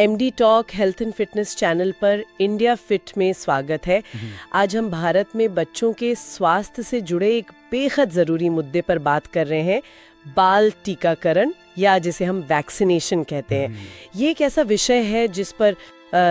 MD talk health and fitness channel पर India fit में स्वागत है। आज हम भारत में बच्चों के स्वास्थ्य से जुड़े एक बेहद ज़रूरी मुद्दे पर बात कर रहे हैं, बाल टीकाकरण या जिसे हम वैक्सीनेशन कहते हैं। ये एक ऐसा विषय है जिस पर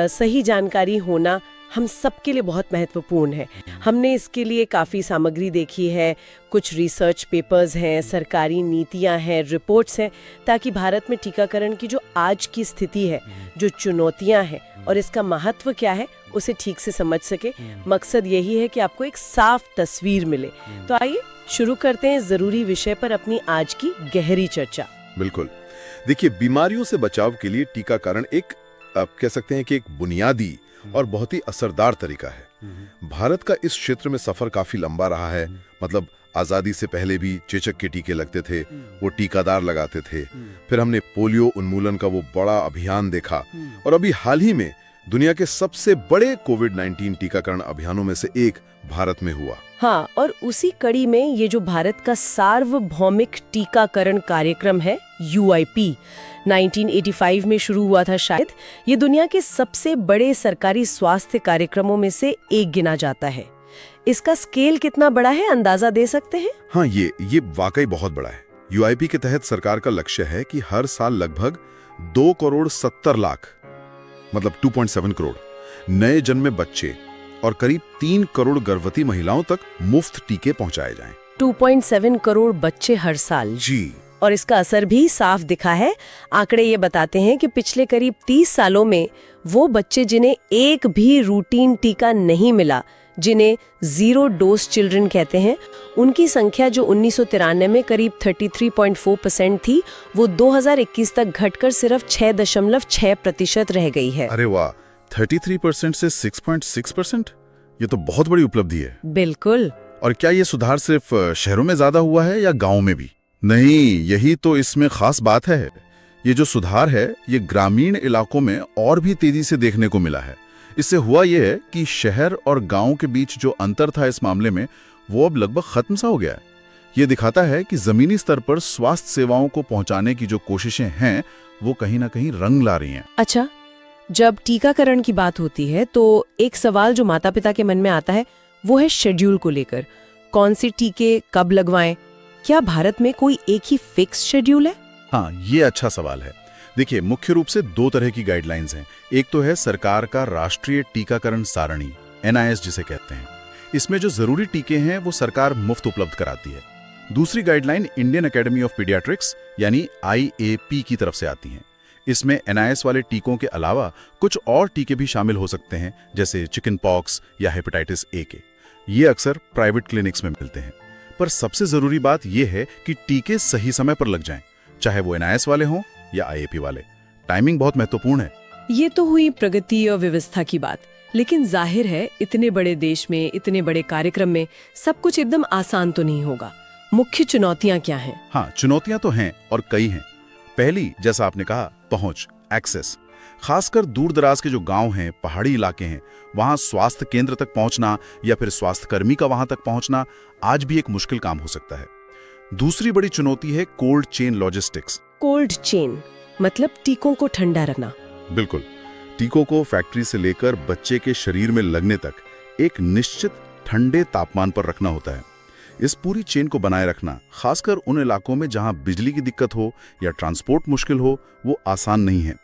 सही जानकारी होना हम सबके लिए बहुत महत्वपूर्ण है। हमने इसके लिए काफ़ी सामग्री देखी है, कुछ रिसर्च पेपर्स हैं, सरकारी नीतियां हैं, रिपोर्ट्स हैं, ताकि भारत में टीकाकरण की जो आज की स्थिति है, जो चुनौतियां हैं और इसका महत्व क्या है, उसे ठीक से समझ सके। मकसद यही है कि आपको एक साफ तस्वीर मिले। तो आइए शुरू करते हैं ज़रूरी विषय पर अपनी आज की गहरी चर्चा। बिल्कुल। देखिए, बीमारियों से बचाव के लिए टीकाकरण एक आप कह सकते हैं कि एक बुनियादी और बहुत ही असरदार तरीका है। भारत का इस क्षेत्र में सफर काफी लंबा रहा है। मतलब आजादी से पहले भी चेचक के टीके लगते थे, वो टीकादार लगाते थे। फिर हमने पोलियो उन्मूलन का वो बड़ा अभियान देखा और अभी हाल ही में दुनिया के सबसे बड़े कोविड-19 टीकाकरण अभियानों में से एक भारत में हुआ। हाँ, और उसी कड़ी में ये जो भारत का सार्वभौमिक टीकाकरण कार्यक्रम है, UIP 1985 में शुरू हुआ था शायद, ये दुनिया के सबसे बड़े सरकारी स्वास्थ्य कार्यक्रमों में से एक गिना जाता है। इसका स्केल कितना बड़ा है, अंदाजा दे सकते हैं? हाँ, ये वाकई बहुत बड़ा है। UIP के तहत सरकार का लक्ष्य है कि हर साल लगभग 2 करोड़ 70 लाख मतलब 2.7 करोड़ नए जन्मे बच्चे और करीब 3 करोड़ गर्भवती महिलाओं तक मुफ्त टीके पहुंचाए जाएं। 2.7 करोड़ बच्चे हर साल जी। और इसका असर भी साफ दिखा है। आंकड़े ये बताते हैं कि पिछले करीब 30 सालों में वो बच्चे जिन्हें एक भी रूटीन टीका नहीं मिला, जिन्हें 0 डोज चिल्ड्रन कहते हैं, उनकी संख्या जो 1993 में करीब 33.4% थी, वो 2021 तक घटकर सिर्फ 6.6% रह गई है। अरे वाह, 33% से 6.6%? ये तो बहुत बड़ी उपलब्धि है। बिल्कुल। और क्या ये सुधार सिर्फ शहरों में ज्यादा हुआ है या गाँव में भी? नहीं, यही तो इसमें खास बात है। ये जो सुधार है, ये ग्रामीण इलाकों में और भी तेजी से देखने को मिला है। इससे हुआ ये है कि शहर और गांव के बीच जो अंतर था इस मामले में, वो अब लगभग खत्म सा हो गया है। ये दिखाता है कि जमीनी स्तर पर स्वास्थ्य सेवाओं को पहुंचाने की जो कोशिशें हैं, वो कहीं ना कहीं रंग ला रही हैं। अच्छा, जब टीकाकरण की बात होती है तो एक सवाल जो माता पिता के मन में आता है, वो है शेड्यूल को लेकर। कौन से टीके कब लगवाएं? क्या भारत में कोई एक ही फिक्स शेड्यूल है? हाँ, ये अच्छा सवाल है। देखिए, मुख्य रूप से 2 तरह की गाइडलाइंस हैं। एक तो है सरकार का राष्ट्रीय टीकाकरण सारणी, NIS जिसे कहते हैं। इसमें जो जरूरी टीके हैं वो सरकार मुफ्त उपलब्ध कराती है। दूसरी guideline Indian academy of paediatrics यानी IAP की तरफ से आती है। इसमें NIS वाले टीकों के अलावा कुछ और टीके भी शामिल हो सकते हैं, जैसे चिकन पॉक्स या हेपेटाइटिस A के। ये अक्सर प्राइवेट क्लिनिक्स में मिलते हैं। पर सबसे जरूरी बात यह है कि टीके सही समय पर लग जाएं, चाहे वो NIS वाले हों या IAP वाले। टाइमिंग बहुत महत्वपूर्ण है। ये तो हुई प्रगति और व्यवस्था की बात, लेकिन जाहिर है इतने बड़े देश में, इतने बड़े कार्यक्रम में सब कुछ एकदम आसान तो नहीं होगा। मुख्य चुनौतियां क्या हैं? हाँ, चुनौतियां तो हैं और कई हैं। पहली, जैसा आपने कहा, पहुंच, एक्सेस। खासकर दूर दराज के जो गांव हैं, पहाड़ी इलाके हैं, वहां स्वास्थ्य केंद्र तक पहुंचना या फिर स्वास्थ्य कर्मी का वहां तक पहुंचना आज भी एक मुश्किल काम हो सकता है। दूसरी बड़ी चुनौती है cold chain logistics. Cold chain मतलब टीकों को ठंडा रखना। बिल्कुल। टीकों को फैक्ट्री से लेकर बच्चे के शरीर में लगने तक एक निश्चित ठंडे तापमान पर रखना होता है। इस पूरी चेन को बनाए रखना, खासकर उन इलाकों में जहां बिजली की दिक्कत हो या ट्रांसपोर्ट मुश्किल हो, वो आसान नहीं है।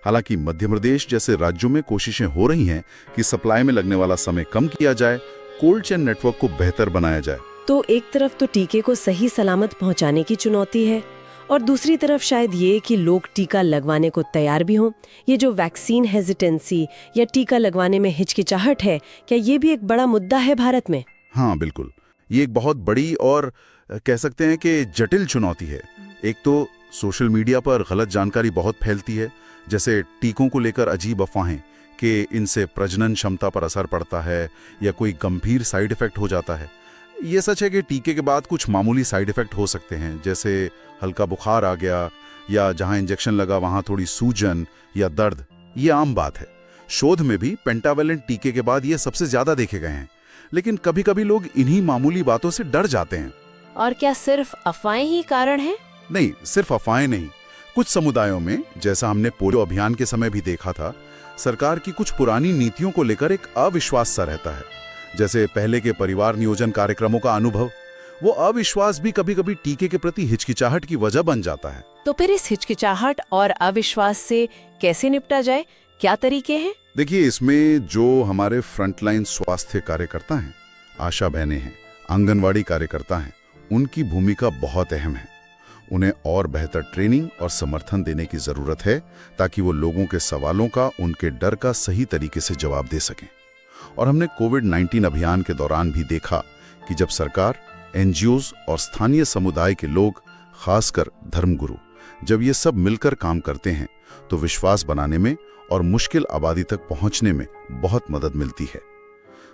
हालांकि मध्य प्रदेश जैसे राज्यों में कोशिशें हो रही हैं कि सप्लाई में लगने वाला समय कम किया जाए, कोल्ड चेन नेटवर्क को बेहतर बनाया जाए। तो एक तरफ तो टीके को सही सलामत पहुंचाने की चुनौती है और दूसरी तरफ शायद ये कि लोग टीका लगवाने को तैयार भी हों। ये जो वैक्सीन हेजिटेंसी या टीका लगवाने में हिचकिचाहट है, क्या ये भी एक बड़ा मुद्दा है भारत में? हाँ, बिल्कुल। ये एक बहुत बड़ी और कह सकते हैं कि जटिल चुनौती है। एक तो सोशल मीडिया पर गलत जानकारी बहुत फैलती है, जैसे टीकों को लेकर अजीब अफवाहें कि इनसे प्रजनन क्षमता पर असर पड़ता है या कोई गंभीर साइड इफेक्ट हो जाता है। ये सच है कि टीके के बाद कुछ मामूली साइड इफेक्ट हो सकते हैं, जैसे हल्का बुखार आ गया या जहां इंजेक्शन लगा वहां थोड़ी सूजन या दर्द। ये आम बात है। शोध में भी पेंटावेलेंट टीके के बाद ये सबसे ज्यादा देखे गए हैं। लेकिन कभी कभी लोग इन्हीं मामूली बातों से डर जाते हैं। और क्या सिर्फ अफवाहें ही कारण हैं? नहीं, सिर्फ अफवाहें नहीं। कुछ समुदायों में, जैसा हमने पोलियो अभियान के समय भी देखा था, सरकार की कुछ पुरानी नीतियों को लेकर एक अविश्वास सा रहता है। जैसे पहले के परिवार नियोजन कार्यक्रमों का अनुभव, वो अविश्वास भी कभी-कभी टीके के प्रति हिचकिचाहट की वजह बन जाता है। तो फिर इस हिचकिचाहट और अविश्वास से कैसे निपटा जाए, क्या तरीके हैं? देखिए, इसमें जो हमारे फ्रंटलाइन स्वास्थ्य कार्यकर्ता हैं, आशा बहनें हैं, आंगनवाड़ी कार्यकर्ता हैं, उनकी भूमिका बहुत अहम है। उन्हें और बेहतर ट्रेनिंग और समर्थन देने की जरूरत है ताकि वो लोगों के सवालों का, उनके डर का सही तरीके से जवाब दे सकें। और हमने कोविड-19 अभियान के दौरान भी देखा कि जब सरकार, एनजीओज और स्थानीय समुदाय के लोग, खासकर धर्मगुरु, जब ये सब मिलकर काम करते हैं तो विश्वास बनाने में और मुश्किल आबादी तक पहुंचने में बहुत मदद मिलती है।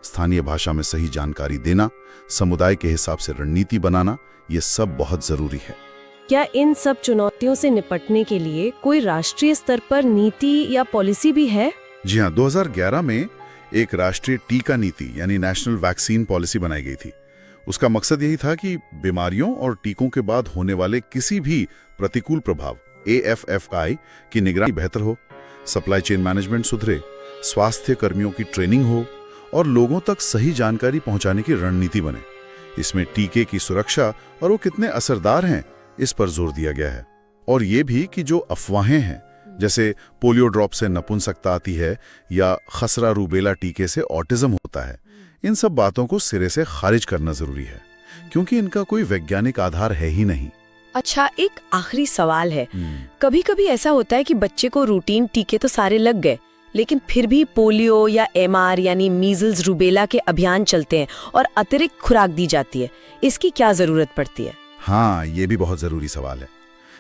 स्थानीय भाषा में सही जानकारी देना, समुदाय के हिसाब से रणनीति बनाना, ये सब बहुत जरूरी है। क्या इन सब चुनौतियों से निपटने के लिए कोई राष्ट्रीय स्तर पर नीति या पॉलिसी भी है? जी हाँ, 2011 में एक राष्ट्रीय टीका नीति यानी नेशनल वैक्सीन पॉलिसी बनाई गई थी। उसका मकसद यही था कि बीमारियों और टीकों के बाद होने वाले किसी भी प्रतिकूल प्रभाव, AFFI, की निगरानी बेहतर हो, सप्लाई चेन मैनेजमेंट सुधरे, स्वास्थ्य कर्मियों की ट्रेनिंग हो और लोगों तक सही जानकारी पहुंचाने की रणनीति बने। इसमें टीके की सुरक्षा और वो कितने असरदार हैं, इस पर जोर दिया गया है। और ये भी कि जो अफवाहें हैं, जैसे पोलियो ड्रॉप से नपुंसकता आती है या खसरा रूबेला टीके से ऑटिज्म होता है, इन सब बातों को सिरे से खारिज करना जरूरी है, क्योंकि इनका कोई वैज्ञानिक आधार है ही नहीं। अच्छा, एक आखिरी सवाल है। कभी कभी ऐसा होता है कि बच्चे को रूटीन टीके तो सारे लग गए, लेकिन फिर भी पोलियो या MR यानी मीजल्स रूबेला के अभियान चलते हैं और अतिरिक्त खुराक दी जाती है। इसकी क्या जरूरत पड़ती है? हाँ, ये भी बहुत जरूरी सवाल है।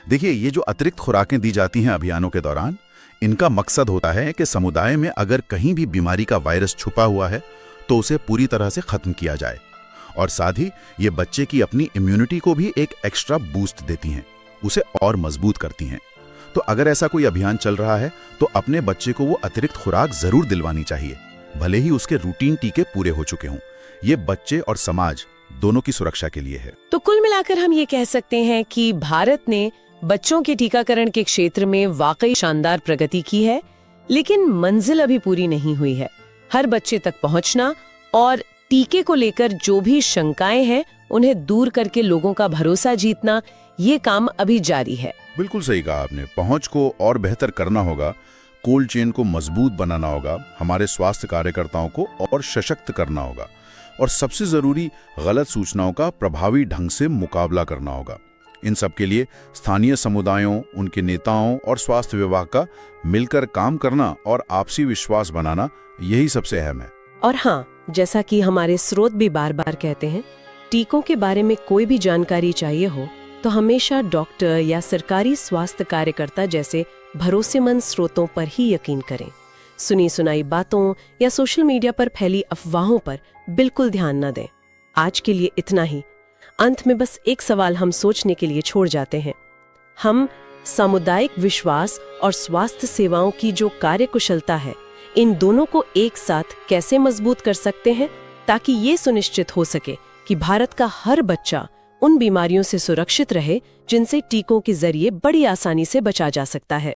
देखिए, ये जो अतिरिक्त खुराकें दी जाती हैं अभियानों के दौरान, इनका मकसद होता है कि समुदाय में अगर कहीं भी बीमारी का वायरस छुपा हुआ है तो उसे पूरी तरह से खत्म किया जाए। और साथ ही ये बच्चे की अपनी इम्यूनिटी को भी एक एक्स्ट्रा बूस्ट देती हैं, उसे और मजबूत करती हैं। तो अगर ऐसा कोई अभियान चल रहा है तो अपने बच्चे को वो अतिरिक्त खुराक जरूर दिलवानी चाहिए, भले ही उसके रूटीन टीके पूरे हो चुके हों। ये बच्चे और समाज दोनों की सुरक्षा के लिए है। तो कुल मिलाकर हम ये कह सकते हैं कि भारत ने बच्चों के टीकाकरण के क्षेत्र में वाकई शानदार प्रगति की है, लेकिन मंजिल अभी पूरी नहीं हुई है। हर बच्चे तक पहुंचना और टीके को लेकर जो भी शंकाएं हैं उन्हें दूर करके लोगों का भरोसा जीतना, ये काम अभी जारी है। बिल्कुल सही कहा आपने। पहुंच को और बेहतर करना होगा, कोल्ड चेन को मजबूत बनाना होगा, हमारे स्वास्थ्य कार्यकर्ताओं को और सशक्त करना होगा, और सबसे जरूरी गलत सूचनाओं का प्रभावी ढंग से मुकाबला करना होगा। इन सब के लिए स्थानीय समुदायों, उनके नेताओं और स्वास्थ्य विभाग का मिलकर काम करना और आपसी विश्वास बनाना, यही सबसे अहम है। और हाँ, जैसा कि हमारे स्रोत भी बार बार कहते हैं, टीकों के बारे में कोई भी जानकारी चाहिए हो तो हमेशा डॉक्टर या सरकारी स्वास्थ्य कार्यकर्ता जैसे भरोसेमंद स्रोतों पर ही यकीन करें। सुनी सुनाई बातों या सोशल मीडिया पर फैली अफवाहों पर बिल्कुल ध्यान न दें। आज के लिए इतना ही। अंत में बस एक सवाल हम सोचने के लिए छोड़ जाते हैं। हम सामुदायिक विश्वास और स्वास्थ्य सेवाओं की जो कार्यकुशलता है, इन दोनों को एक साथ कैसे मजबूत कर सकते हैं ताकि ये सुनिश्चित हो सके कि भारत का हर बच्चा उन बीमारियों से सुरक्षित रहे जिनसे टीकों के जरिए बड़ी आसानी से बचा जा सकता है।